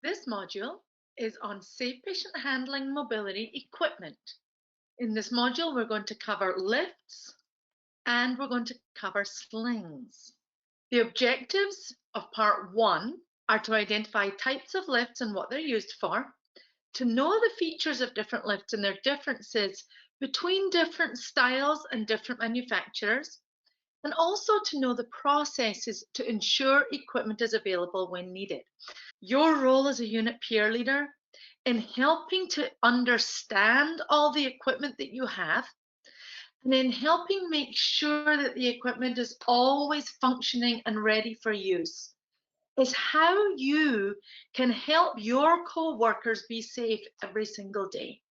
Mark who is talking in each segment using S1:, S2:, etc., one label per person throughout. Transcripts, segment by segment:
S1: This module is on safe patient handling mobility equipment. In this module, we're going to cover lifts and we're going to cover slings. The objectives of part 1 are to identify types of lifts and what they're used for, to know the features of different lifts and their differences between different styles and different manufacturers, and also to know the processes to ensure equipment is available when needed. Your role as a unit peer leader in helping to understand all the equipment that you have and in helping make sure that the equipment is always functioning and ready for use is how you can help your co-workers be safe every single day.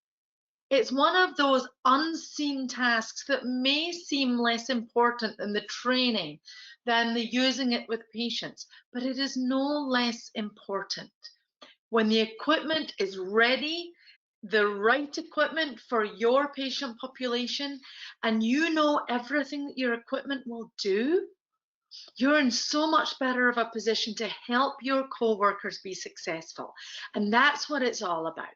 S1: It's one of those unseen tasks that may seem less important than the training, than the using it with patients, but it is no less important. When the equipment is ready, the right equipment for your patient population, and you know everything that your equipment will do, you're in so much better of a position to help your co-workers be successful. And that's what it's all about.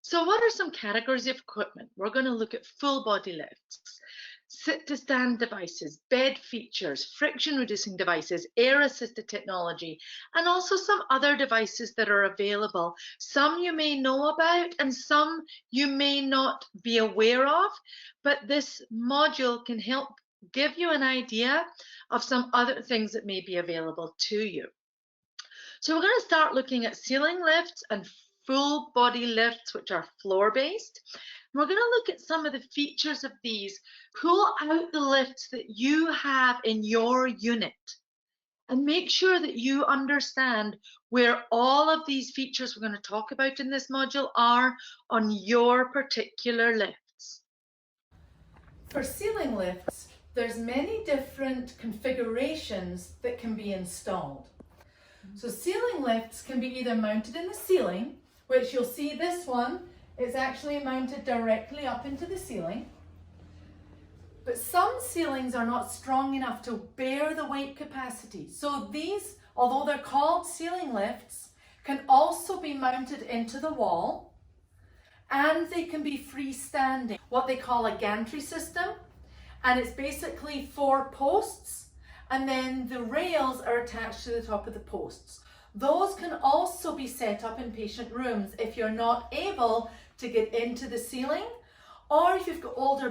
S1: So what are some categories of equipment? We're going to look at full body lifts, sit to stand devices, bed features, friction reducing devices, air assisted technology, and also some other devices that are available. Some you may know about and some you may not be aware of, but this module can help give you an idea of some other things that may be available to you. So we're going to start looking at ceiling lifts and full body lifts, which are floor based. We're going to look at some of the features of these, pull out the lifts that you have in your unit, and make sure that you understand where all of these features we're going to talk about in this module are on your particular lifts.
S2: For ceiling lifts, there's many different configurations that can be installed. So ceiling lifts can be either mounted in the ceiling, which you'll see this one is actually mounted directly up into the ceiling. But some ceilings are not strong enough to bear the weight capacity. So these, although they're called ceiling lifts, can also be mounted into the wall, and they can be freestanding, what they call a gantry system. And it's basically 4 posts, and then the rails are attached to the top of the posts. Those can also be set up in patient rooms if you're not able to get into the ceiling, or if you've got older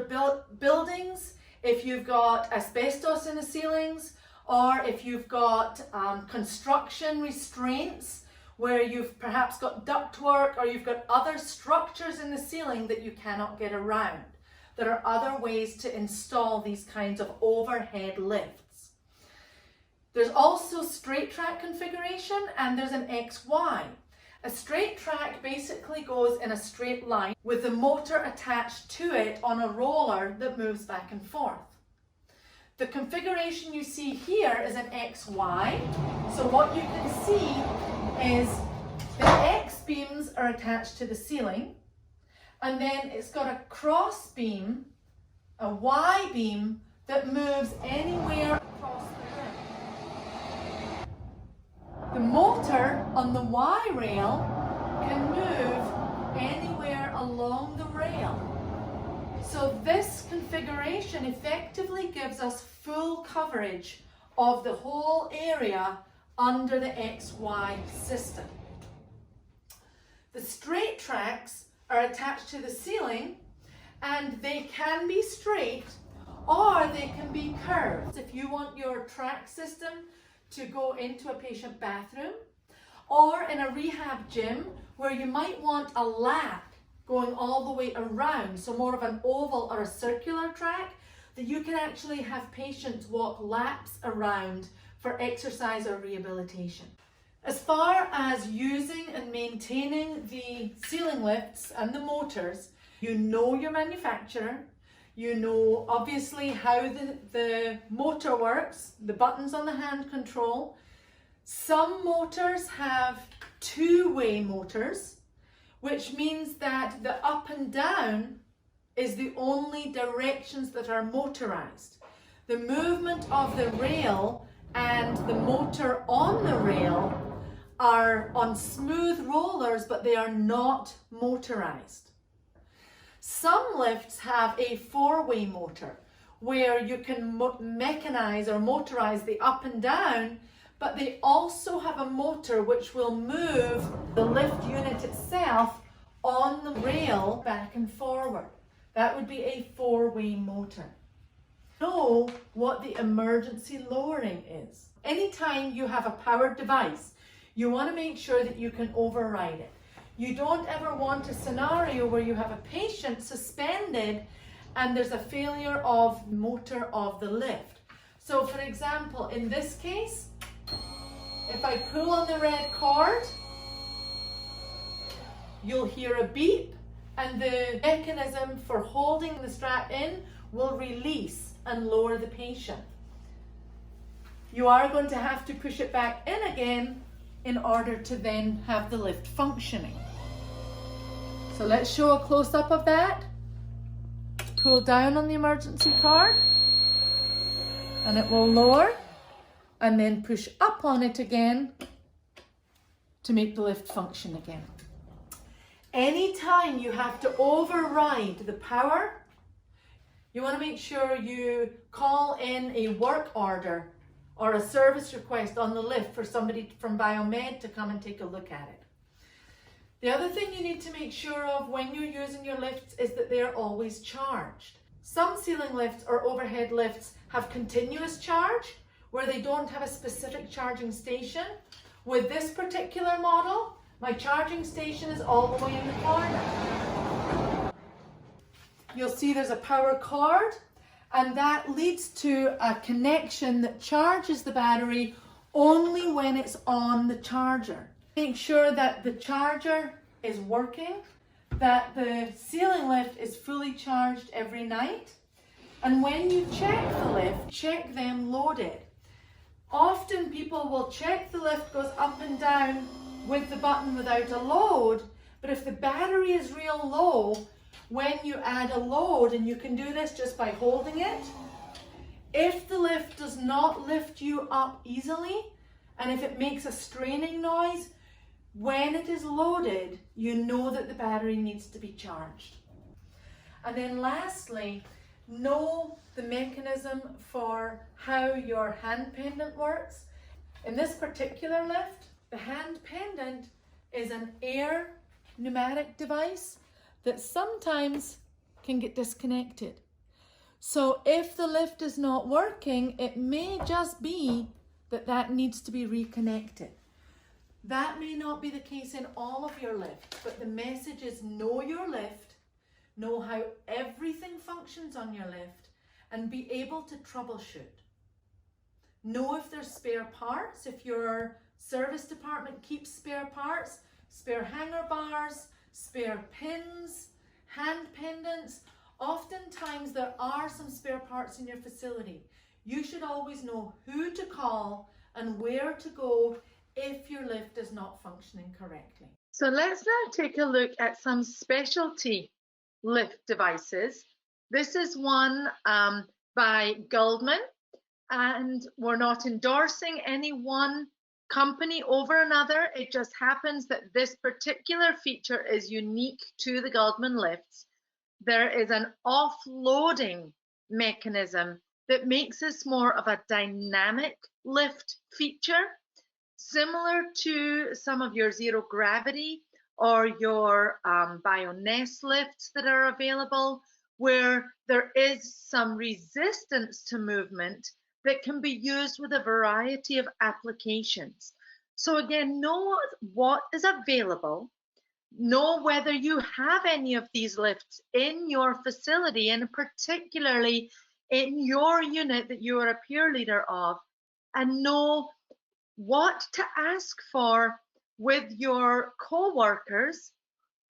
S2: buildings, if you've got asbestos in the ceilings, or if you've got construction restraints where you've perhaps got ductwork or you've got other structures in the ceiling that you cannot get around. There are other ways to install these kinds of overhead lifts. There's also straight track configuration, and there's an XY. A straight track basically goes in a straight line with the motor attached to it on a roller that moves back and forth. The configuration you see here is an XY. So what you can see is the X beams are attached to the ceiling, and then it's got a cross beam, a Y beam that moves anywhere across the room. The motor on the Y rail can move anywhere along the rail. So this configuration effectively gives us full coverage of the whole area under the XY system. The straight tracks are attached to the ceiling, and they can be straight or they can be curved. If you want your track system to go into a patient bathroom or in a rehab gym where you might want a lap going all the way around, so more of an oval or a circular track, that you can actually have patients walk laps around for exercise or rehabilitation. As far as using and maintaining the ceiling lifts and the motors, you know your manufacturer, you know obviously how the motor works, the buttons on the hand control. Some motors have two-way motors, which means that the up and down is the only directions that are motorized. The movement of the rail and the motor on the rail are on smooth rollers, but they are not motorized. Some lifts have a four-way motor where you can mechanize or motorize the up and down, but they also have a motor which will move the lift unit itself on the rail back and forward. That would be a four-way motor. Know what the emergency lowering is. Anytime you have a powered device, you want to make sure that you can override it. You don't ever want a scenario where you have a patient suspended and there's a failure of motor of the lift. So for example, in this case, if I pull on the red cord, you'll hear a beep and the mechanism for holding the strap in will release and lower the patient. You are going to have to push it back in again in order to then have the lift functioning. So let's show a close-up of that. Pull down on the emergency cord and it will lower, and then push up on it again to make the lift function again. Anytime you have to override the power, you want to make sure you call in a work order or a service request on the lift for somebody from Biomed to come and take a look at it. The other thing you need to make sure of when you're using your lifts is that they're always charged. Some ceiling lifts or overhead lifts have continuous charge where they don't have a specific charging station. With this particular model, my charging station is all the way in the corner. You'll see there's a power cord, and that leads to a connection that charges the battery only when it's on the charger. Make sure that the charger is working, that the ceiling lift is fully charged every night, and when you check the lift, check them loaded. Often people will check the lift goes up and down with the button without a load, but if the battery is real low, when you add a load, and you can do this just by holding it, if the lift does not lift you up easily, and if it makes a straining noise, when it is loaded, you know that the battery needs to be charged. And then lastly, know the mechanism for how your hand pendant works. In this particular lift, the hand pendant is an air pneumatic device that sometimes can get disconnected. So if the lift is not working, it may just be that that needs to be reconnected. That may not be the case in all of your lifts, but the message is know your lift, know how everything functions on your lift, and be able to troubleshoot. Know if there's spare parts, if your service department keeps spare parts, spare hanger bars, spare pins, hand pendants. Oftentimes there are some spare parts in your facility. You should always know who to call and where to go if your lift is not functioning correctly.
S1: So let's now take a look at some specialty lift devices. This is one by Goldman, and we're not endorsing any one company over another. It just happens that this particular feature is unique to the Goldman lifts. There is an offloading mechanism that makes this more of a dynamic lift feature, similar to some of your zero gravity or your Bioness lifts that are available, where there is some resistance to movement that can be used with a variety of applications. So again, know what is available, know whether you have any of these lifts in your facility, and particularly in your unit that you are a peer leader of, and know what to ask for with your co-workers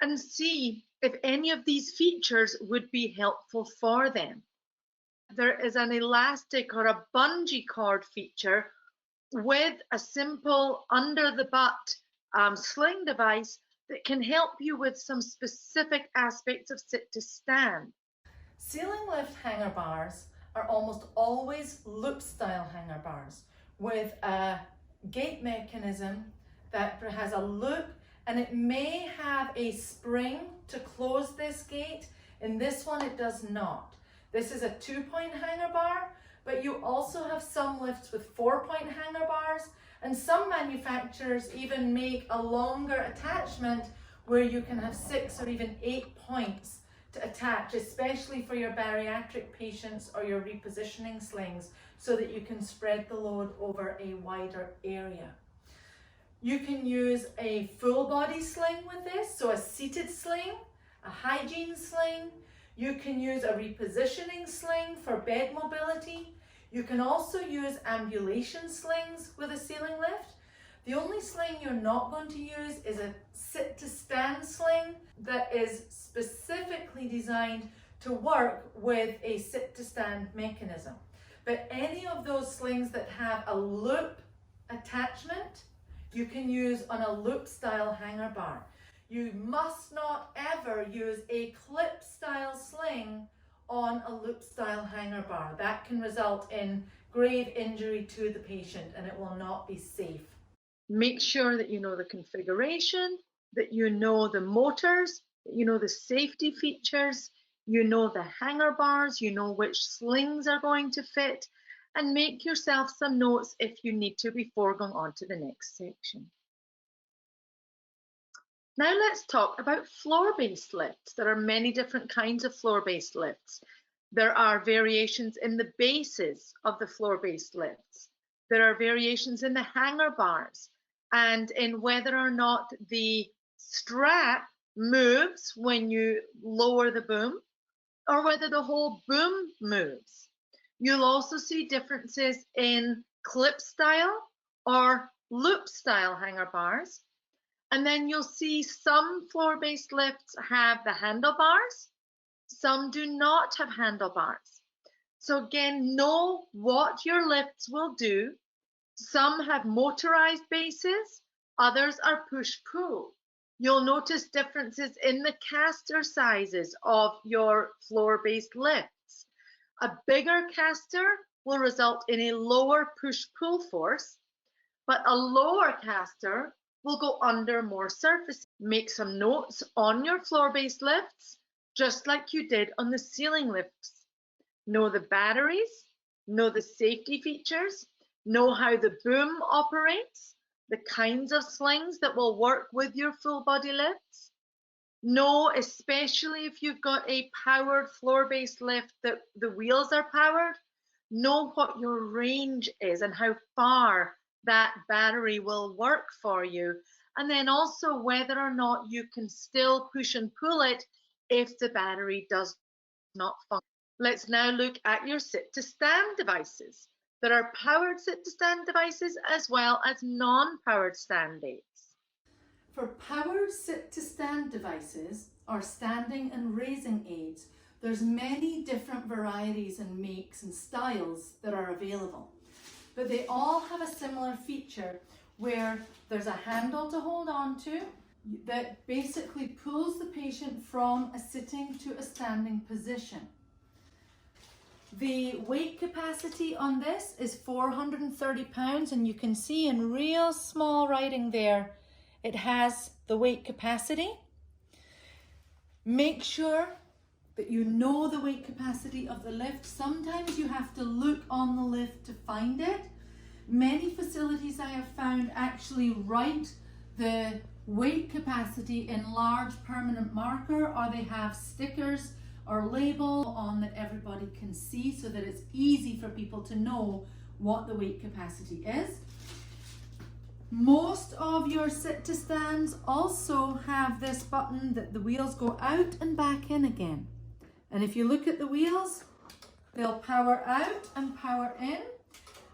S1: and see if any of these features would be helpful for them. There is an elastic or a bungee cord feature with a simple under the butt sling device that can help you with some specific aspects of sit to stand.
S2: Ceiling lift hanger bars are almost always loop style hanger bars with a gate mechanism that has a loop, and it may have a spring to close this gate. In this one, it does not. This is a 2-point hanger bar, but you also have some lifts with 4-point hanger bars, and some manufacturers even make a longer attachment where you can have 6 or even 8 points to attach, especially for your bariatric patients or your repositioning slings, so that you can spread the load over a wider area. You can use a full body sling with this, so a seated sling, a hygiene sling. You can use a repositioning sling for bed mobility. You can also use ambulation slings with a ceiling lift. The only sling you're not going to use is a sit-to-stand sling that is specifically designed to work with a sit-to-stand mechanism. But any of those slings that have a loop attachment, you can use on a loop style hanger bar. You must not ever use a clip style sling on a loop style hanger bar. That can result in grave injury to the patient and it will not be safe.
S1: Make sure that you know the configuration, that you know the motors, that you know the safety features, you know the hanger bars, you know which slings are going to fit, and make yourself some notes if you need to before going on to the next section. Now let's talk about floor-based lifts. There are many different kinds of floor-based lifts. There are variations in the bases of the floor-based lifts. There are variations in the hanger bars and in whether or not the strap moves when you lower the boom or whether the whole boom moves. You'll also see differences in clip style or loop style hanger bars. And then you'll see some floor-based lifts have the handlebars, some do not have handlebars. So again, know what your lifts will do. Some have motorized bases, others are push-pull. You'll notice differences in the caster sizes of your floor-based lifts. A bigger caster will result in a lower push-pull force, but a lower caster will go under more surface. Make some notes on your floor-based lifts, just like you did on the ceiling lifts. Know the batteries, know the safety features, know how the boom operates, the kinds of slings that will work with your full body lifts. Know, especially if you've got a powered floor-based lift that the wheels are powered, know what your range is and how far that battery will work for you, and then also whether or not you can still push and pull it if the battery does not function. Let's now look at your sit-to-stand devices. There are powered sit-to-stand devices as well as non-powered stand aids.
S2: For powered sit-to-stand devices or standing and raising aids, there's many different varieties and makes and styles that are available. But they all have a similar feature where there's a handle to hold on to that basically pulls the patient from a sitting to a standing position. The weight capacity on this is 430 pounds, and you can see in real small writing there, it has the weight capacity. Make sure that you know the weight capacity of the lift. Sometimes you have to look on the lift to find it. Many facilities I have found actually write the weight capacity in large permanent marker, or they have stickers or label on that everybody can see so that it's easy for people to know what the weight capacity is. Most of your sit-to-stands also have this button that the wheels go out and back in again. And if you look at the wheels, they'll power out and power in.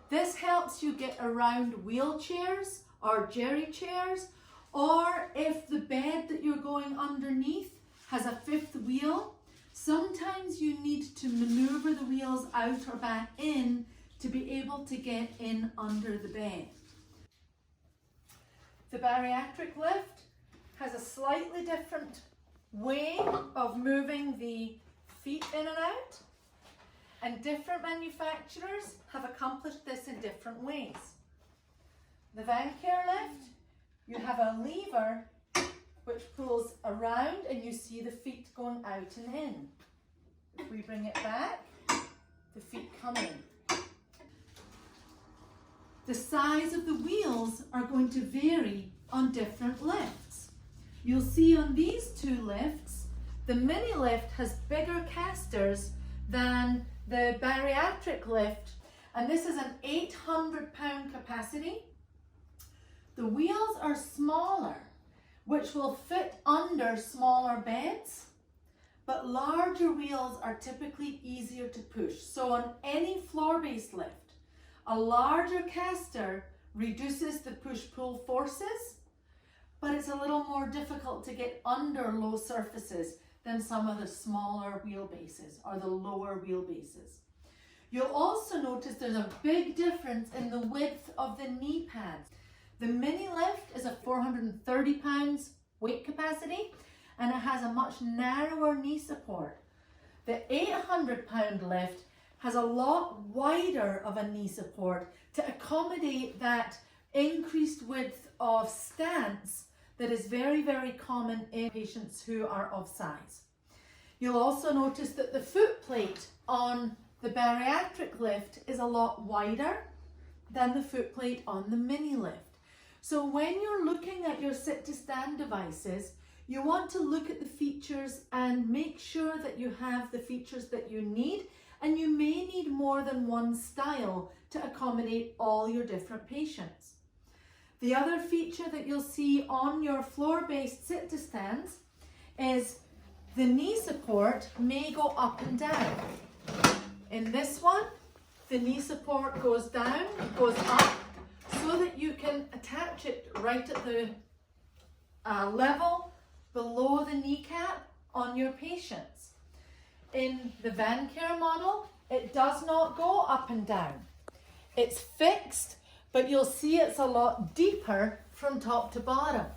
S2: This helps you get around wheelchairs or jerry chairs, or if the bed that you're going underneath has a fifth wheel, sometimes you need to maneuver the wheels out or back in to be able to get in under the bed. The bariatric lift has a slightly different way of moving the feet in and out, and different manufacturers have accomplished this in different ways. The Vancare lift you have a lever which pulls around and you see the feet going out and in. If we bring it back, the feet come in. The size of the wheels are going to vary on different lifts. You'll see on these two lifts, the mini lift has bigger casters than the bariatric lift, and this is an 800-pound capacity. The wheels are smaller, which will fit under smaller beds, but larger wheels are typically easier to push. So on any floor-based lift, a larger caster reduces the push-pull forces, but it's a little more difficult to get under low surfaces than some of the smaller wheelbases or the lower wheelbases. You'll also notice there's a big difference in the width of the knee pads. The mini lift is a 430 pounds weight capacity and it has a much narrower knee support. The 800-pound lift has a lot wider of a knee support to accommodate that increased width of stance that is very, very common in patients who are of size. You'll also notice that the foot plate on the bariatric lift is a lot wider than the foot plate on the mini lift. So when you're looking at your sit-to-stand devices, you want to look at the features and make sure that you have the features that you need, and you may need more than one style to accommodate all your different patients. The other feature that you'll see on your floor-based sit-to-stands is the knee support may go up and down. In this one, the knee support goes down, goes up, so that you can attach it right at the level below the kneecap on your patients. In the van care model, it does not go up and down. It's fixed, but you'll see it's a lot deeper from top to bottom.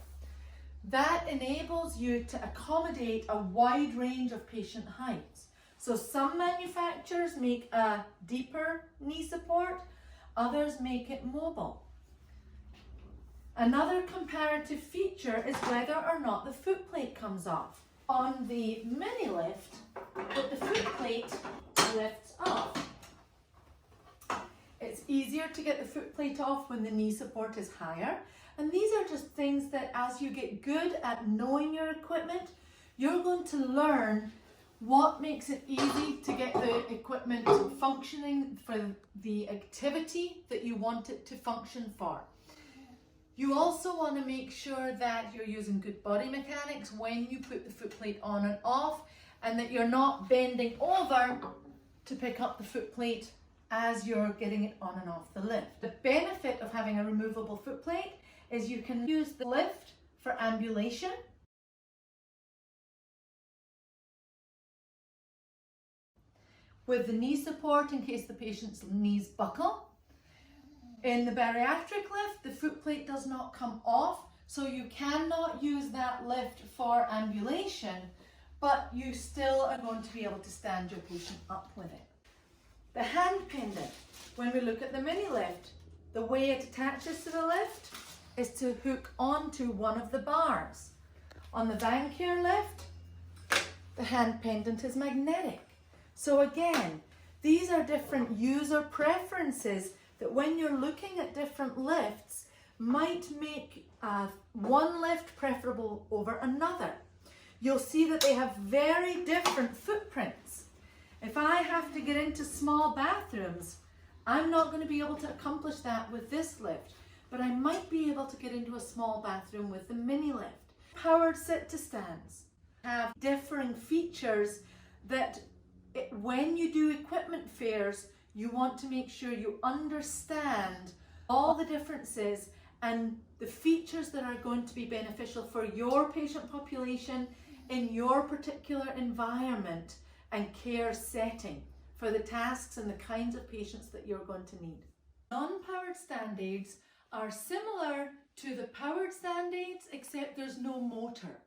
S2: That enables you to accommodate a wide range of patient heights. So some manufacturers make a deeper knee support, others make it mobile. Another comparative feature is whether or not the foot plate comes off. On the mini lift, the foot plate lifts off. It's easier to get the foot plate off when the knee support is higher. And these are just things that as you get good at knowing your equipment, you're going to learn what makes it easy to get the equipment functioning for the activity that you want it to function for. You also want to make sure that you're using good body mechanics when you put the foot plate on and off, and that you're not bending over to pick up the foot plate as you're getting it on and off the lift. The benefit of having a removable foot plate is you can use the lift for ambulation. With the knee support in case the patient's knees buckle. In the bariatric lift, the foot plate does not come off, so you cannot use that lift for ambulation, but you still are going to be able to stand your patient up with it. The hand pendant, when we look at the mini lift, the way it attaches to the lift is to hook onto one of the bars. On the van care lift, the hand pendant is magnetic. So again, these are different user preferences that when you're looking at different lifts might make one lift preferable over another. You'll see that they have very different footprints. If I have to get into small bathrooms, I'm not going to be able to accomplish that with this lift, but I might be able to get into a small bathroom with the mini lift. Powered sit-to-stands have differing features that when you do equipment fairs, you want to make sure you understand all the differences and the features that are going to be beneficial for your patient population in your particular environment and care setting for the tasks and the kinds of patients that you're going to need. Non-powered stand aids are similar to the powered stand aids, except there's no motor.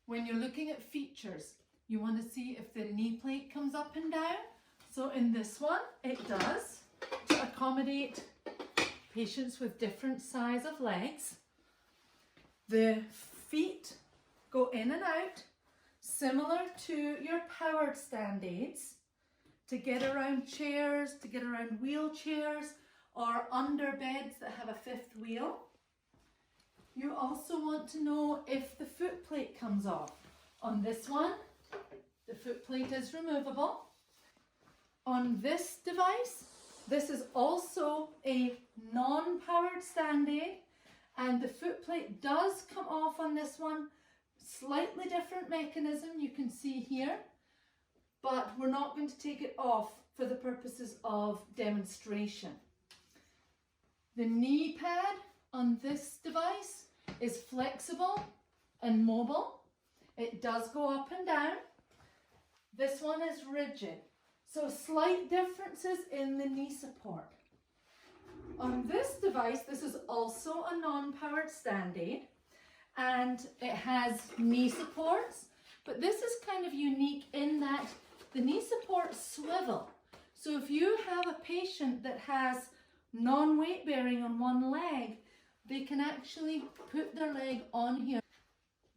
S2: When you're looking at features, You want to see if the knee plate comes up and down. So in this one, it does, to accommodate patients with different size of legs. The feet go in and out, similar to your powered stand aids, to get around chairs, to get around wheelchairs, or under beds that have a fifth wheel. You also want to know if the foot plate comes off. On this one, the foot plate is removable. On this device, this is also a non-powered stand aid, and the foot plate does come off on this one. Slightly different mechanism you can see here, but we're not going to take it off for the purposes of demonstration. The knee pad on this device is flexible and mobile. It does go up and down. This one is rigid, so slight differences in the knee support. On this device, this is also a non-powered stand aid, and it has knee supports, but this is kind of unique in that the knee supports swivel. So if you have a patient that has non-weight bearing on one leg, they can actually put their leg on here.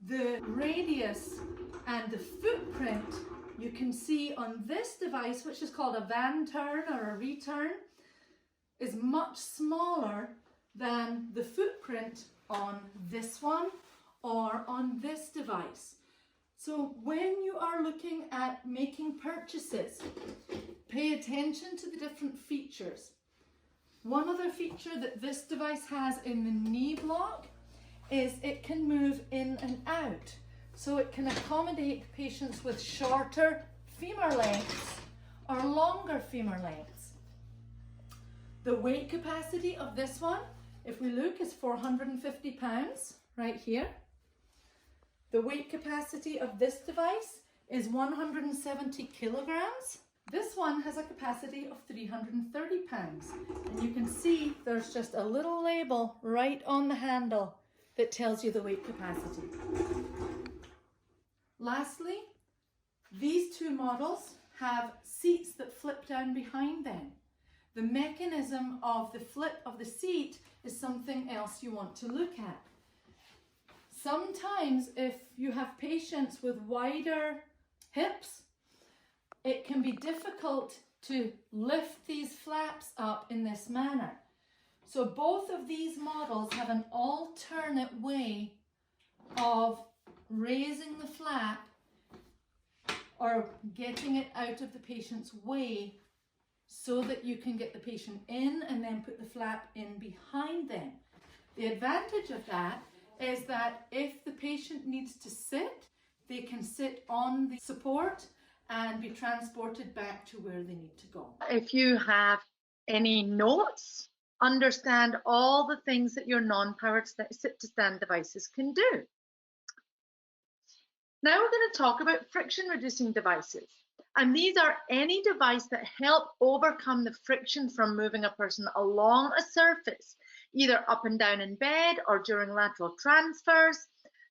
S2: The radius and the footprint you can see on this device, which is called a van turn or a return, is much smaller than the footprint on this one or on this device. So when you are looking at making purchases, pay attention to the different features. One other feature that this device has in the knee block is it can move in and out. So it can accommodate patients with shorter femur lengths or longer femur lengths. The weight capacity of this one, if we look, is 450 pounds right here. The weight capacity of this device is 170 kilograms. This one has a capacity of 330 pounds. And you can see there's just a little label right on the handle that tells you the weight capacity. Lastly, these two models have seats that flip down behind them. The mechanism of the flip of the seat is something else you want to look at. Sometimes if you have patients with wider hips, it can be difficult to lift these flaps up in this manner. So both of these models have an alternate way of raising the flap or getting it out of the patient's way so that you can get the patient in and then put the flap in behind them. The advantage of that is that if the patient needs to sit, they can sit on the support and be transported back to where they need to go.
S1: If you have any notes, understand all the things that your non-powered sit-to-stand devices can do. Now we're going to talk about friction reducing devices. And these are any device that help overcome the friction from moving a person along a surface, either up and down in bed or during lateral transfers.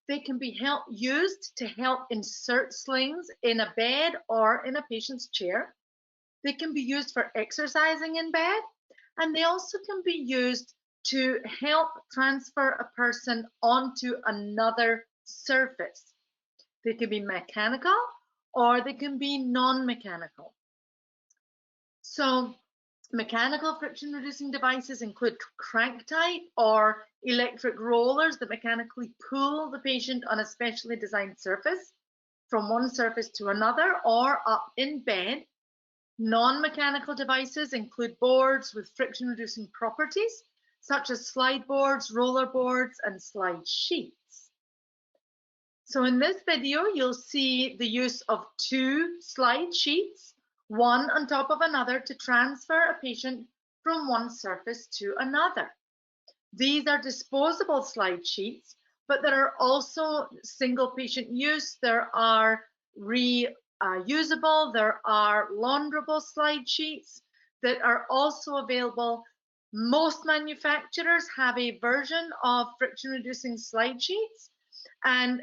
S1: They can be used to help insert slings in a bed or in a patient's chair. They can be used for exercising in bed, and they also can be used to help transfer a person onto another surface. They can be mechanical or they can be non-mechanical. So mechanical friction reducing devices include crank type or electric rollers that mechanically pull the patient on a specially designed surface from one surface to another or up in bed. Non-mechanical devices include boards with friction reducing properties such as slide boards, roller boards, and slide sheets. So in this video, you'll see the use of two slide sheets, one on top of another, to transfer a patient from one surface to another. These are disposable slide sheets, but there are also single patient use. There are reusable, there are launderable slide sheets that are also available. Most manufacturers have a version of friction reducing slide sheets, and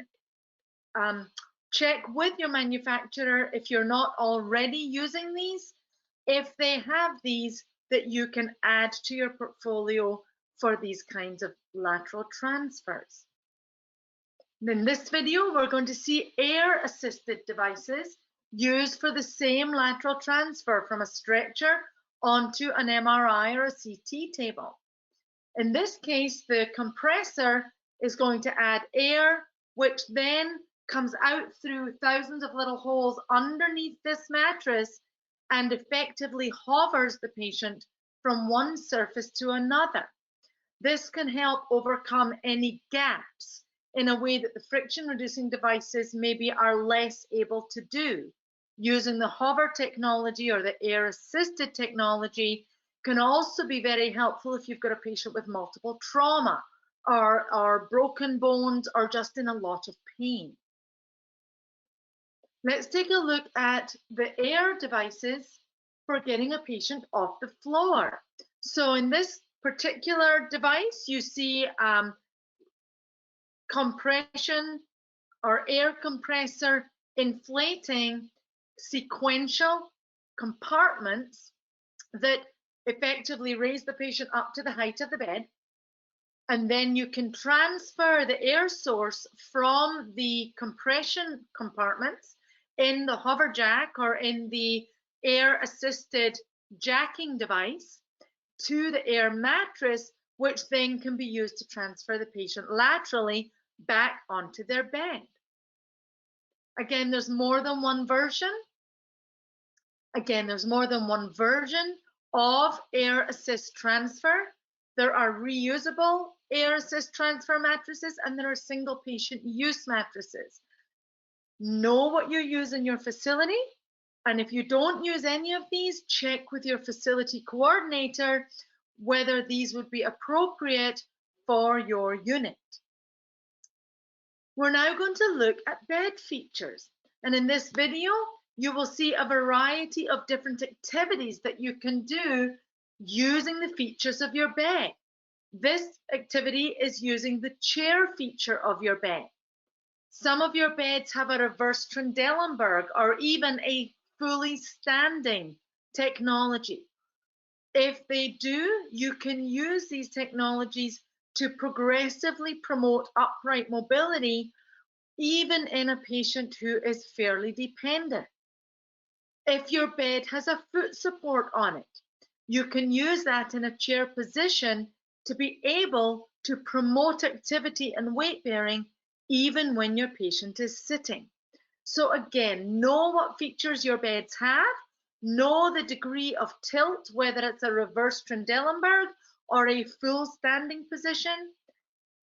S1: Check with your manufacturer if you're not already using these, if they have these that you can add to your portfolio for these kinds of lateral transfers. In this video, we're going to see air-assisted devices used for the same lateral transfer from a stretcher onto an MRI or a CT table. In this case, the compressor is going to add air, which then comes out through thousands of little holes underneath this mattress and effectively hovers the patient from one surface to another. This can help overcome any gaps in a way that the friction-reducing devices maybe are less able to do. Using the hover technology or the air-assisted technology can also be very helpful if you've got a patient with multiple trauma or broken bones or just in a lot of pain. Let's take a look at the air devices for getting a patient off the floor. So in this particular device, you see compression or air compressor inflating sequential compartments that effectively raise the patient up to the height of the bed. And then you can transfer the air source from the compression compartments in the hover jack or in the air assisted jacking device to the air mattress, which then can be used to transfer the patient laterally back onto their bed. Again, there's more than one version. Of air assist transfer. There are reusable air assist transfer mattresses and there are single patient use mattresses. Know what you use in your facility, and if you don't use any of these, check with your facility coordinator whether these would be appropriate for your unit. We're now going to look at bed features, and in this video you will see a variety of different activities that you can do using the features of your bed. This activity is using the chair feature of your bed. Some of your beds have a reverse Trendelenburg or even a fully standing technology. If they do, you can use these technologies to progressively promote upright mobility, even in a patient who is fairly dependent. If your bed has a foot support on it, you can use that in a chair position to be able to promote activity and weight bearing even when your patient is sitting. So again, know what features your beds have, know the degree of tilt, whether it's a reverse Trendelenburg or a full standing position.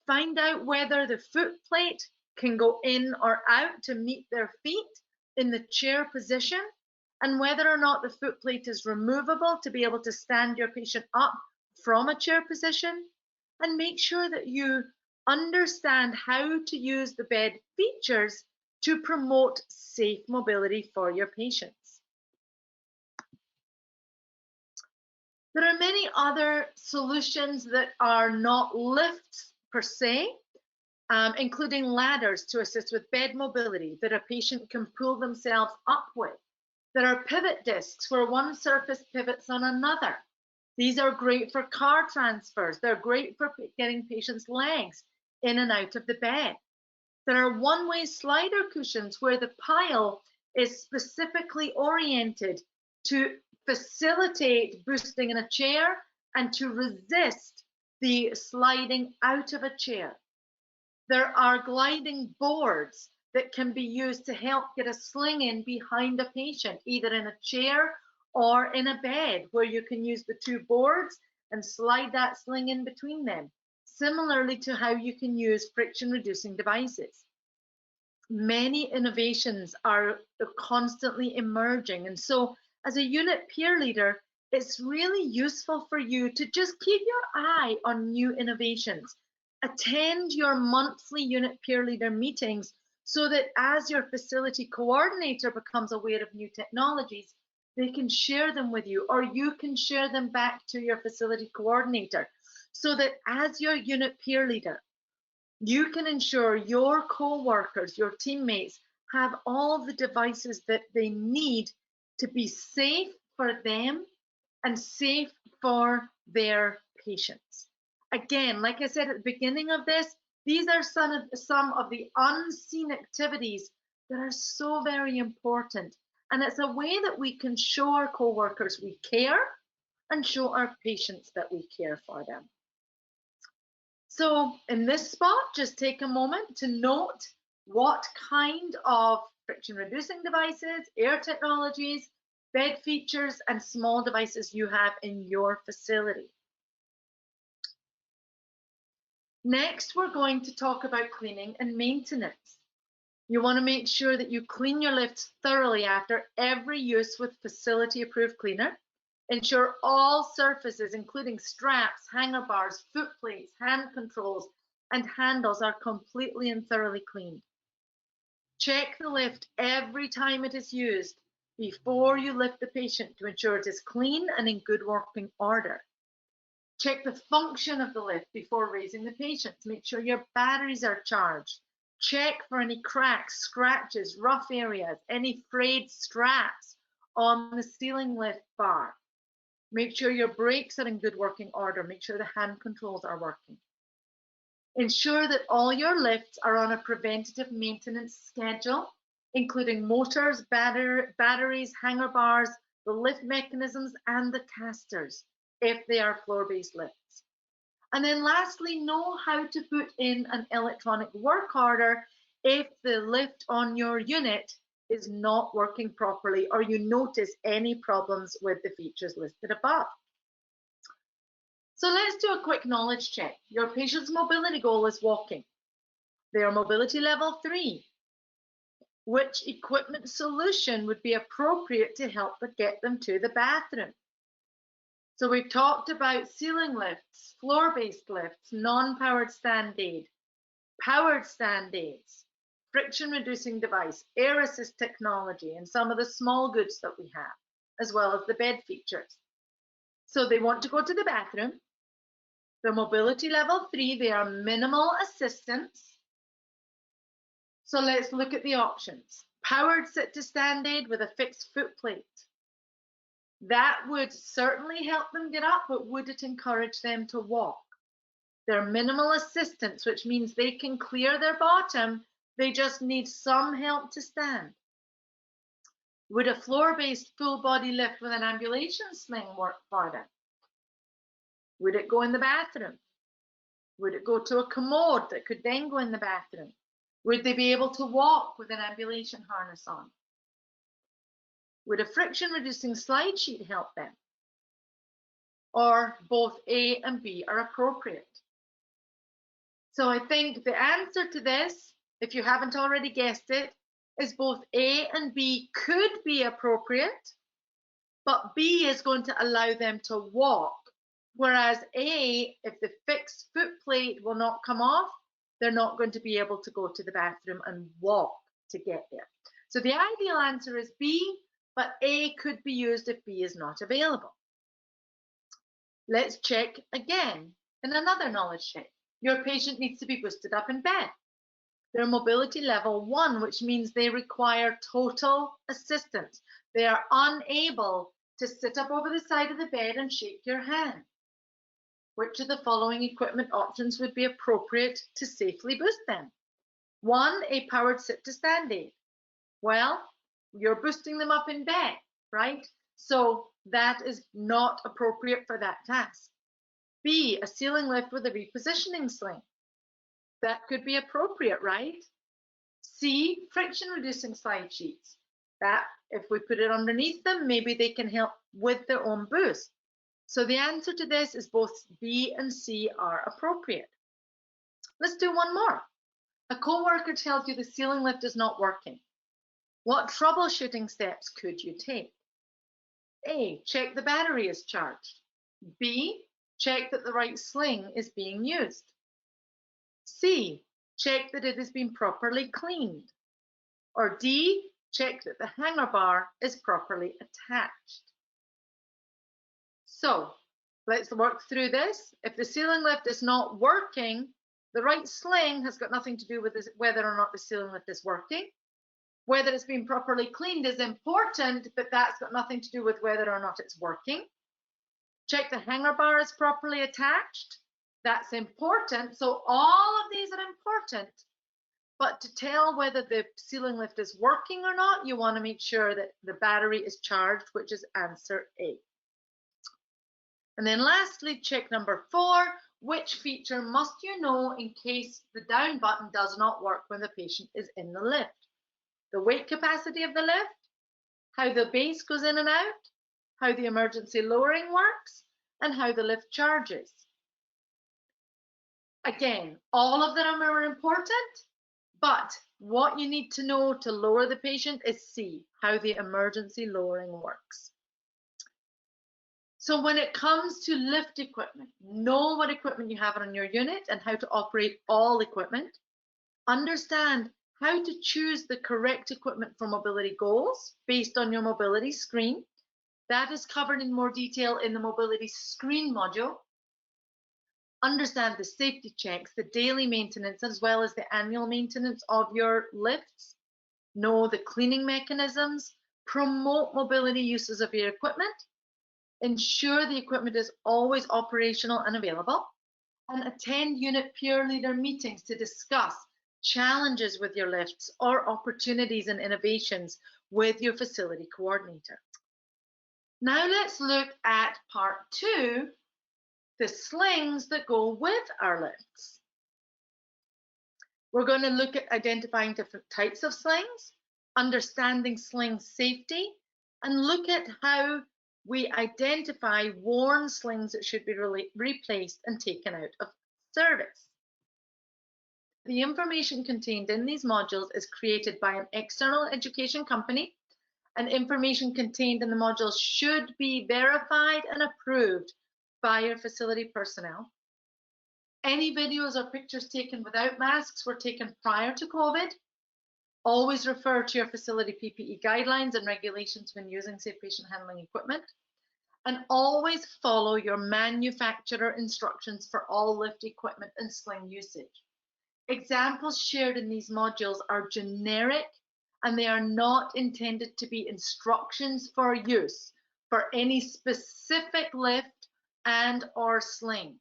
S1: Find out whether the foot plate can go in or out to meet their feet in the chair position, and whether or not the foot plate is removable to be able to stand your patient up from a chair position, and make sure that you understand how to use the bed features to promote safe mobility for your patients. There are many other solutions that are not lifts per se, including ladders to assist with bed mobility that a patient can pull themselves up with. There are pivot discs where one surface pivots on another. These are great for car transfers. They're great for getting patients' legs in and out of the bed. There are one-way slider cushions where the pile is specifically oriented to facilitate boosting in a chair and to resist the sliding out of a chair. There are gliding boards that can be used to help get a sling in behind a patient, either in a chair or in a bed, where you can use the two boards and slide that sling in between them, similarly to how you can use friction-reducing devices. Many innovations are constantly emerging, and so as a unit peer leader, it's really useful for you to just keep your eye on new innovations. Attend your monthly unit peer leader meetings so that as your facility coordinator becomes aware of new technologies, they can share them with you, or you can share them back to your facility coordinator, so that as your unit peer leader, you can ensure your co-workers, your teammates, have all the devices that they need to be safe for them and safe for their patients. Again, like I said at the beginning of this, these are some of the unseen activities that are so very important. And it's a way that we can show our co-workers we care and show our patients that we care for them. So in this spot, just take a moment to note what kind of friction reducing devices, air technologies, bed features, and small devices you have in your facility. Next, we're going to talk about cleaning and maintenance. You want to make sure that you clean your lifts thoroughly after every use with facility approved cleaner. Ensure all surfaces, including straps, hanger bars, foot plates, hand controls, and handles are completely and thoroughly cleaned. Check the lift every time it is used before you lift the patient to ensure it is clean and in good working order. Check the function of the lift before raising the patient to make sure your batteries are charged. Check for any cracks, scratches, rough areas, any frayed straps on the ceiling lift bar. Make sure your brakes are in good working order. Make sure the hand controls are working. Ensure that all your lifts are on a preventative maintenance schedule, including motors, batteries, hanger bars, the lift mechanisms, and the casters, if they are floor-based lifts. And then lastly, know how to put in an electronic work order if the lift on your unit is not working properly or you notice any problems with the features listed above. So let's do a quick knowledge check. Your patient's mobility goal is walking. They are mobility level 3. Which equipment solution would be appropriate to help get them to the bathroom? So we've talked about ceiling lifts, floor-based lifts, non-powered stand aid, powered stand aids, friction reducing device, air assist technology, and some of the small goods that we have, as well as the bed features. So they want to go to the bathroom. They're mobility level 3, they are minimal assistance. So let's look at the options. Powered sit to stand aid with a fixed foot plate. That would certainly help them get up, but would it encourage them to walk? They're minimal assistance, which means they can clear their bottom. They just need some help to stand. Would a floor-based full body lift with an ambulation sling work for them? Would it go in the bathroom? Would it go to a commode that could then go in the bathroom? Would they be able to walk with an ambulation harness on? Would a friction reducing slide sheet help them? Or both A and B are appropriate? So I think the answer to this, if you haven't already guessed it, is both A and B could be appropriate, but B is going to allow them to walk. Whereas A, if the fixed foot plate will not come off, they're not going to be able to go to the bathroom and walk to get there. So the ideal answer is B, but A could be used if B is not available. Let's check again in another knowledge check. Your patient needs to be boosted up in bed. They're mobility level 1, which means they require total assistance. They are unable to sit up over the side of the bed and shake your hand. Which of the following equipment options would be appropriate to safely boost them? 1, a powered sit to stand aid. Well, you're boosting them up in bed, right? So that is not appropriate for that task. B, a ceiling lift with a repositioning sling. That could be appropriate, right? C, friction reducing slide sheets. That, if we put it underneath them, maybe they can help with their own boost. So the answer to this is both B and C are appropriate. Let's do one more. A co-worker tells you the ceiling lift is not working. What troubleshooting steps could you take? A, check the battery is charged. B, check that the right sling is being used. C, check that it has been properly cleaned. Or D, check that the hanger bar is properly attached. So let's work through this. If the ceiling lift is not working, the right sling has got nothing to do with this, whether or not the ceiling lift is working. Whether it's been properly cleaned is important, but that's got nothing to do with whether or not it's working. Check the hanger bar is properly attached. That's important. So all of these are important. But to tell whether the ceiling lift is working or not, you want to make sure that the battery is charged, which is answer A. And then lastly, check number 4, which feature must you know in case the down button does not work when the patient is in the lift? The weight capacity of the lift, how the base goes in and out, how the emergency lowering works, and how the lift charges. Again, all of them are important, but what you need to know to lower the patient is C, how the emergency lowering works. So when it comes to lift equipment, know what equipment you have on your unit and how to operate all equipment. Understand how to choose the correct equipment for mobility goals based on your mobility screen. That is covered in more detail in the mobility screen module. Understand the safety checks, the daily maintenance, as well as the annual maintenance of your lifts. Know the cleaning mechanisms. Promote mobility uses of your equipment. Ensure the equipment is always operational and available. And attend unit peer leader meetings to discuss challenges with your lifts or opportunities and innovations with your facility coordinator. Now let's look at part 2, the slings that go with our lifts. We're going to look at identifying different types of slings, understanding sling safety, and look at how we identify worn slings that should be replaced and taken out of service. The information contained in these modules is created by an external education company, and information contained in the modules should be verified and approved by your facility personnel. Any videos or pictures taken without masks were taken prior to COVID. Always refer to your facility PPE guidelines and regulations when using safe patient handling equipment. And always follow your manufacturer instructions for all lift equipment and sling usage. Examples shared in these modules are generic and they are not intended to be instructions for use for any specific lift and or sling.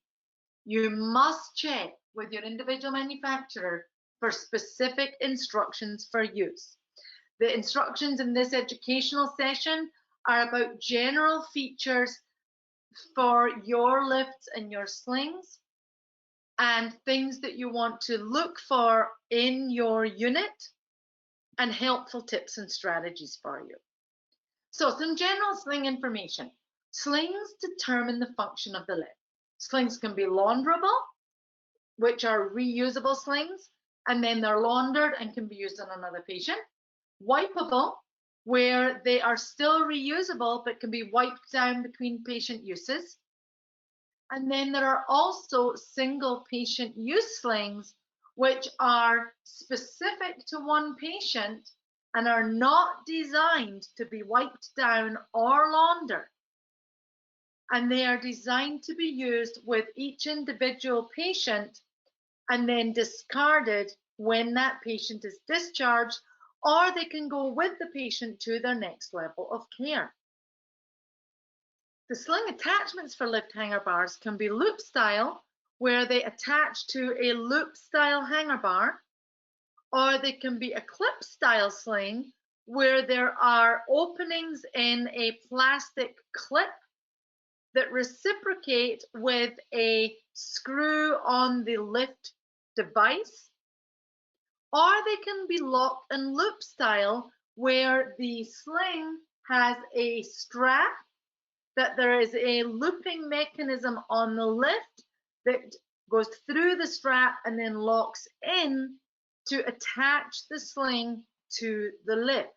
S1: You must check with your individual manufacturer for specific instructions for use. The instructions in this educational session are about general features for your lifts and your slings and things that you want to look for in your unit and helpful tips and strategies for you. So some general sling information. Slings determine the function of the lift. Slings can be launderable, which are reusable slings, and then they're laundered and can be used on another patient. Wipeable, where they are still reusable but can be wiped down between patient uses. And then there are also single patient use slings, which are specific to one patient and are not designed to be wiped down or laundered. And they are designed to be used with each individual patient and then discarded when that patient is discharged, or they can go with the patient to their next level of care. The sling attachments for lift hanger bars can be loop style, where they attach to a loop style hanger bar, or they can be a clip style sling, where there are openings in a plastic clip that reciprocate with a screw on the lift device, or they can be lock and loop style, where the sling has a strap, that there is a looping mechanism on the lift that goes through the strap and then locks in to attach the sling to the lift.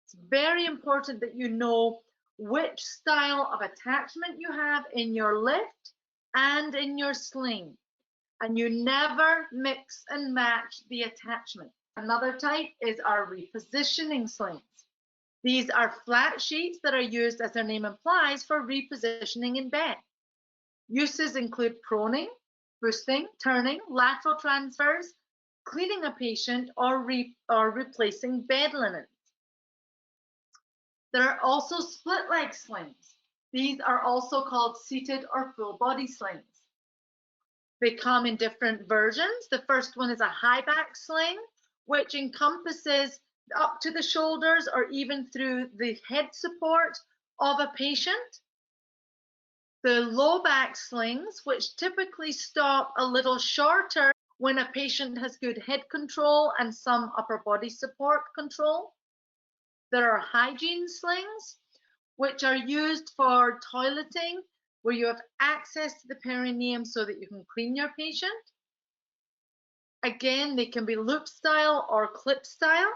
S1: It's very important that you know which style of attachment you have in your lift and in your sling, and you never mix and match the attachment. Another type is our repositioning slings. These are flat sheets that are used, as their name implies, for repositioning in bed. Uses include proning, boosting, turning, lateral transfers, cleaning a patient or replacing bed linen. There are also split leg slings. These are also called seated or full body slings. They come in different versions. The first one is a high back sling, which encompasses up to the shoulders or even through the head support of a patient. The low back slings, which typically stop a little shorter when a patient has good head control and some upper body support control. There are hygiene slings, which are used for toileting, where you have access to the perineum so that you can clean your patient. Again, they can be loop style or clip style.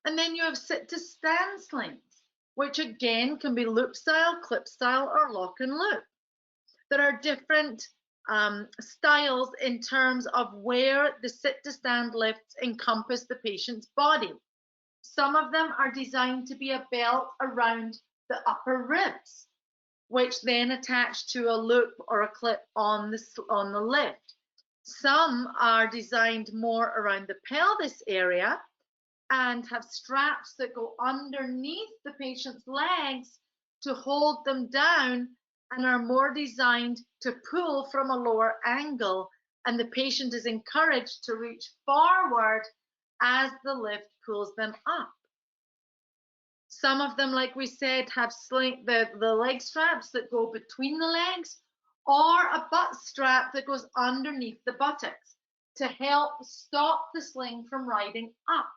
S1: And then you have sit to stand slings, which again can be loop style, clip style, or lock and loop. There are different styles in terms of where the sit to stand lifts encompass the patient's body. Some of them are designed to be a belt around the upper ribs, which then attach to a loop or a clip on the lift. Some are designed more around the pelvis area and have straps that go underneath the patient's legs to hold them down and are more designed to pull from a lower angle, and the patient is encouraged to reach forward as the lift pulls them up. Some of them, like we said, have the leg straps that go between the legs, or a butt strap that goes underneath the buttocks to help stop the sling from riding up.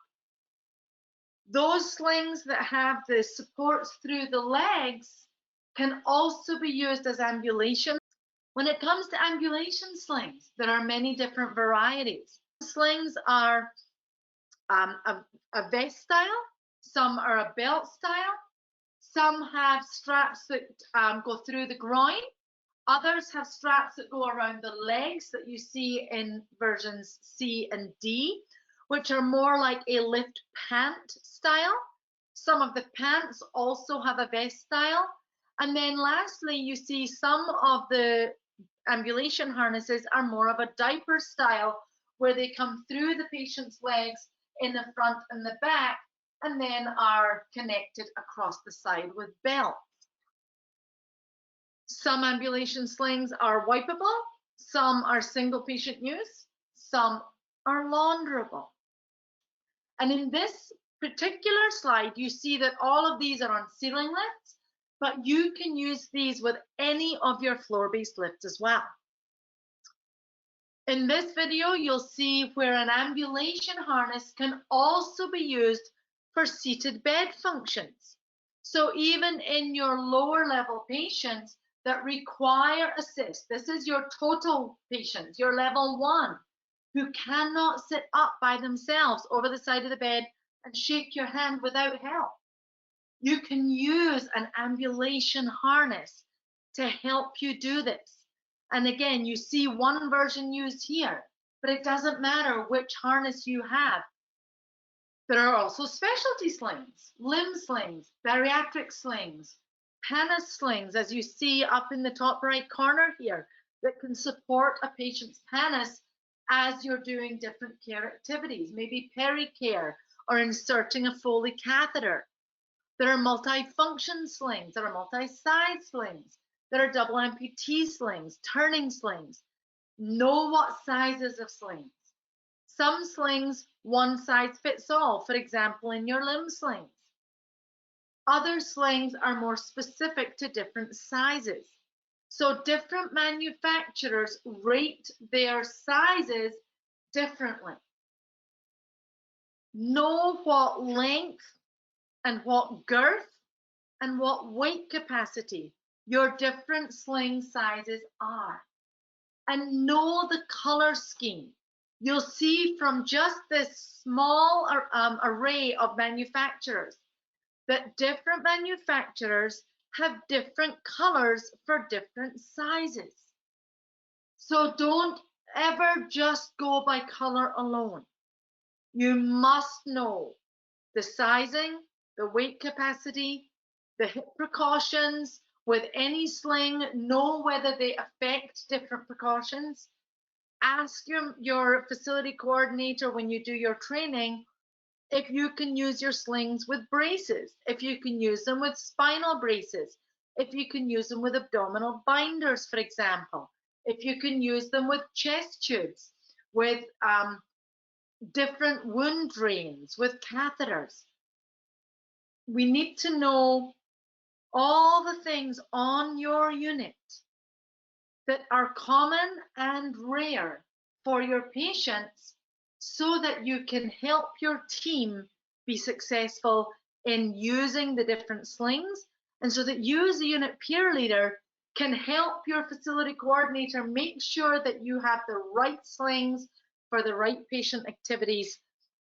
S1: Those slings that have the supports through the legs can also be used as ambulation. When it comes to ambulation slings, there are many different varieties. Slings are a vest style, some are a belt style, some have straps that go through the groin, others have straps that go around the legs that you see in versions C and D, which are more like a lift pant style. Some of the pants also have a vest style. And then lastly, you see some of the ambulation harnesses are more of a diaper style, where they come through the patient's legs in the front and the back, and then are connected across the side with belts. Some ambulation slings are wipeable, some are single patient use, some are launderable. And in this particular slide, you see that all of these are on ceiling lifts, but you can use these with any of your floor-based lifts as well. In this video, you'll see where an ambulation harness can also be used for seated bed functions. So even in your lower level patients that require assist, this is your total patients, your level 1, who cannot sit up by themselves over the side of the bed and shake your hand without help. You can use an ambulation harness to help you do this. And again, you see one version used here, but it doesn't matter which harness you have. There are also specialty slings, limb slings, bariatric slings, pannus slings, as you see up in the top right corner here, that can support a patient's pannus as you're doing different care activities, maybe pericare or inserting a Foley catheter. There are multi-function slings, there are multi-side slings, there are double amputee slings, turning slings. Know what sizes of slings. Some slings, one size fits all, for example, in your limb slings. Other slings are more specific to different sizes. So different manufacturers rate their sizes differently. Know what length and what girth and what weight capacity your different sling sizes are. And know the color scheme. You'll see from just this small array of manufacturers that different manufacturers have different colors for different sizes. So don't ever just go by color alone. You must know the sizing, the weight capacity, the hip precautions. With any sling, know whether they affect different precautions. Ask your facility coordinator when you do your training if you can use your slings with braces, if you can use them with spinal braces, if you can use them with abdominal binders, for example, if you can use them with chest tubes, with different wound drains, with catheters. We need to know all the things on your unit that are common and rare for your patients so that you can help your team be successful in using the different slings, and so that you as a unit peer leader can help your facility coordinator make sure that you have the right slings for the right patient activities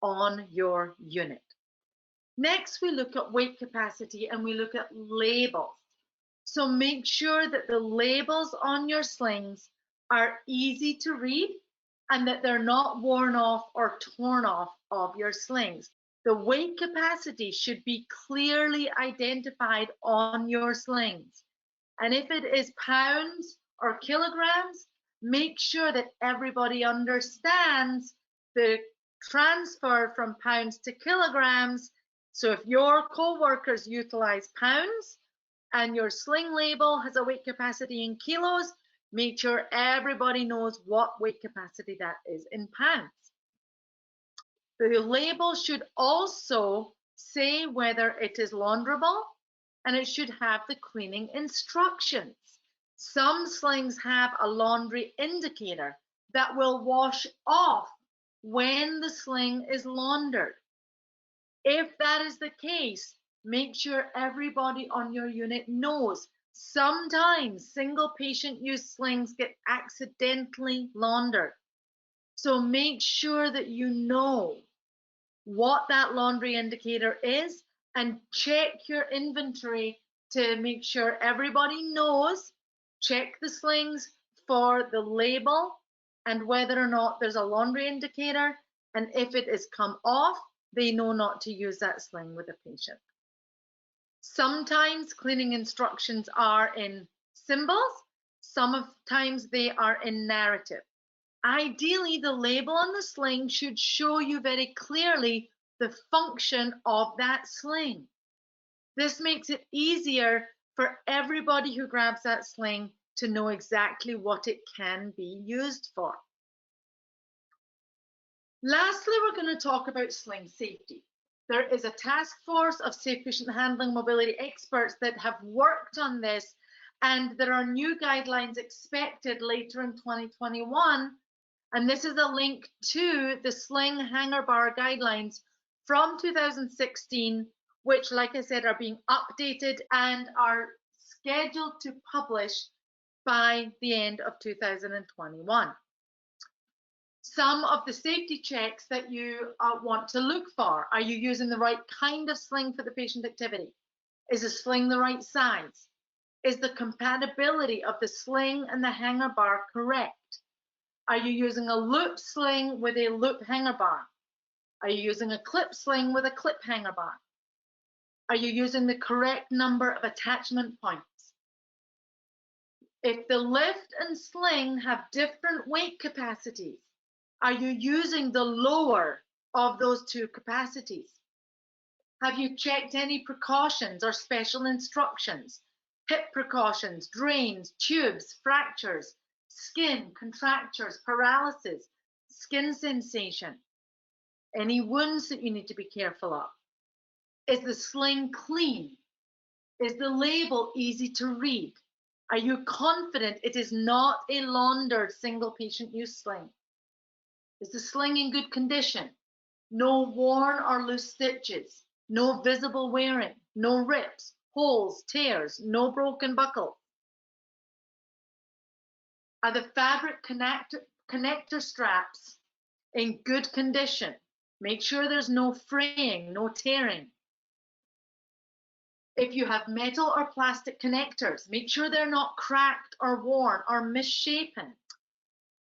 S1: on your unit. Next, we look at weight capacity and we look at labels. So make sure that the labels on your slings are easy to read and that they're not worn off or torn off of your slings. The weight capacity should be clearly identified on your slings. And if it is pounds or kilograms, make sure that everybody understands the transfer from pounds to kilograms. So if your co-workers utilize pounds, and your sling label has a weight capacity in kilos, make sure everybody knows what weight capacity that is in pounds. The label should also say whether it is launderable, and it should have the cleaning instructions. Some slings have a laundry indicator that will wash off when the sling is laundered. If that is the case, make sure everybody on your unit knows. Sometimes single patient use slings get accidentally laundered. So make sure that you know what that laundry indicator is and check your inventory to make sure everybody knows. Check the slings for the label and whether or not there's a laundry indicator. And if it is come off, they know not to use that sling with a patient. Sometimes cleaning instructions are in symbols, sometimes they are in narrative. Ideally, the label on the sling should show you very clearly the function of that sling. This makes it easier for everybody who grabs that sling to know exactly what it can be used for. Lastly, we're going to talk about sling safety. There is a task force of safe patient handling mobility experts that have worked on this, and there are new guidelines expected later in 2021. And this is a link to the sling hanger bar guidelines from 2016, which, like I said, are being updated and are scheduled to publish by the end of 2021. Some of the safety checks that you want to look for: are you using the right kind of sling for the patient activity? Is the sling the right size? Is the compatibility of the sling and the hanger bar correct? Are you using a loop sling with a loop hanger bar? Are you using a clip sling with a clip hanger bar? Are you using the correct number of attachment points? If the lift and sling have different weight capacities, are you using the lower of those two capacities? Have you checked any precautions or special instructions? Hip precautions, drains, tubes, fractures, skin, contractures, paralysis, skin sensation, any wounds that you need to be careful of? Is the sling clean? Is the label easy to read? Are you confident it is not a laundered single patient use sling? Is the sling in good condition? No worn or loose stitches, no visible wearing, no rips, holes, tears, no broken buckle. Are the fabric connector straps in good condition? Make sure there's no fraying, no tearing. If you have metal or plastic connectors, make sure they're not cracked or worn or misshapen.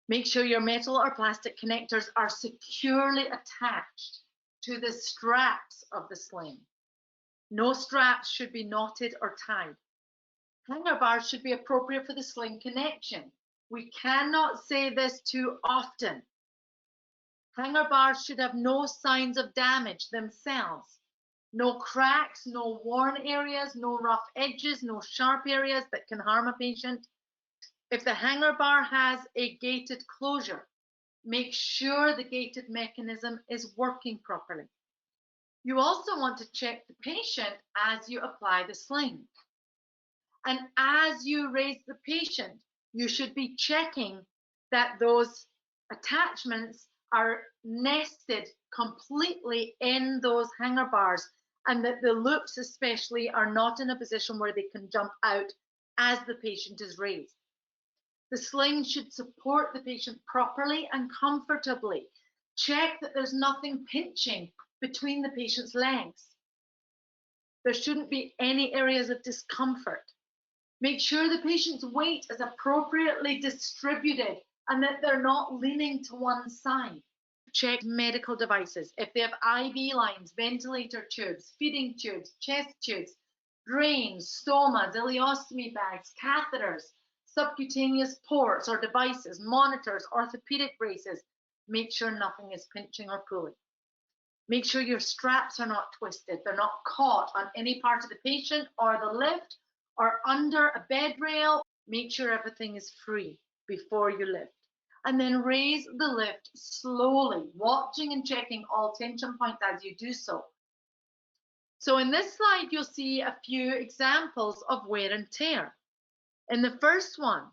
S1: Make sure your metal or plastic connectors are securely attached to the straps of the sling. No straps should be knotted or tied. Hanger bars should be appropriate for the sling connection. We cannot say this too often. Hanger bars should have no signs of damage themselves. No cracks, no worn areas, no rough edges, no sharp areas that can harm a patient. If the hanger bar has a gated closure, make sure the gated mechanism is working properly. You also want to check the patient as you apply the sling. And as you raise the patient, you should be checking that those attachments are nested completely in those hanger bars, and that the loops especially are not in a position where they can jump out as the patient is raised. The sling should support the patient properly and comfortably. Check that there's nothing pinching between the patient's legs. There shouldn't be any areas of discomfort. Make sure the patient's weight is appropriately distributed and that they're not leaning to one side. Check medical devices. If they have IV lines, ventilator tubes, feeding tubes, chest tubes, drains, stomas, ileostomy bags, catheters, subcutaneous ports or devices, monitors, orthopedic braces, make sure nothing is pinching or pulling. Make sure your straps are not twisted. They're not caught on any part of the patient or the lift or under a bed rail. Make sure everything is free before you lift. And then raise the lift slowly, watching and checking all tension points as you do so. So in this slide, you'll see a few examples of wear and tear. In the first one,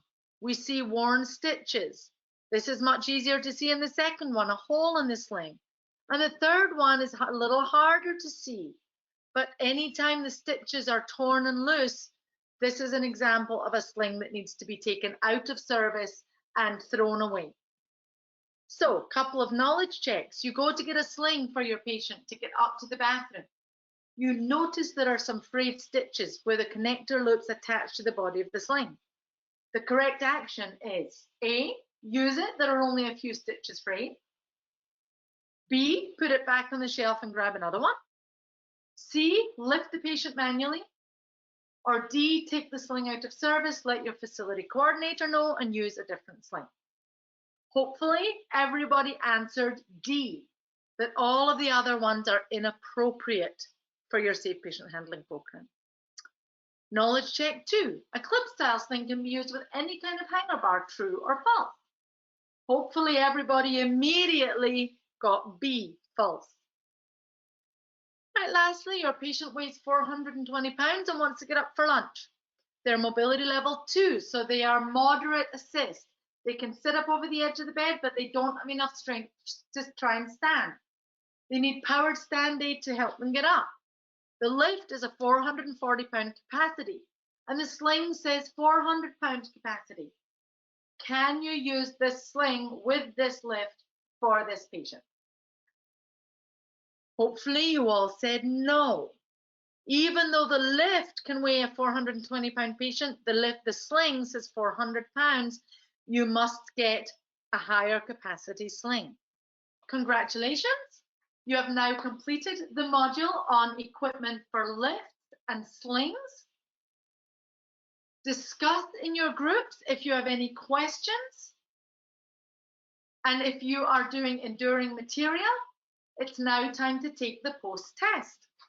S1: we see worn stitches. This is much easier to see in the second one, a hole in the sling. And the third one is a little harder to see. But anytime the stitches are torn and loose, this is an example of a sling that needs to be taken out of service and thrown away. So, a couple of knowledge checks. You go to get a sling for your patient to get up to the bathroom. You notice there are some frayed stitches where the connector loops attach to the body of the sling. The correct action is A, use it, there are only a few stitches frayed. B, put it back on the shelf and grab another one. C, lift the patient manually. Or D, take the sling out of service, let your facility coordinator know and use a different sling. Hopefully everybody answered D, that all of the other ones are inappropriate for your safe patient handling program. Knowledge check 2, a clip style sling can be used with any kind of hanger bar, true or false. Hopefully everybody immediately got B, false. Right, lastly, your patient weighs 420 pounds and wants to get up for lunch. They're mobility level 2, so they are moderate assist. They can sit up over the edge of the bed, but they don't have enough strength to try and stand. They need powered stand aid to help them get up. The lift is a 440-pound capacity, and the sling says 400-pound capacity. Can you use this sling with this lift for this patient? Hopefully you all said no. Even though the lift can weigh a 420-pound patient, the sling says 400 pounds, you must get a higher capacity sling. Congratulations, you have now completed the module on equipment for lifts and slings. Discuss in your groups if you have any questions. And if you are doing enduring material, it's now time to take the post-test.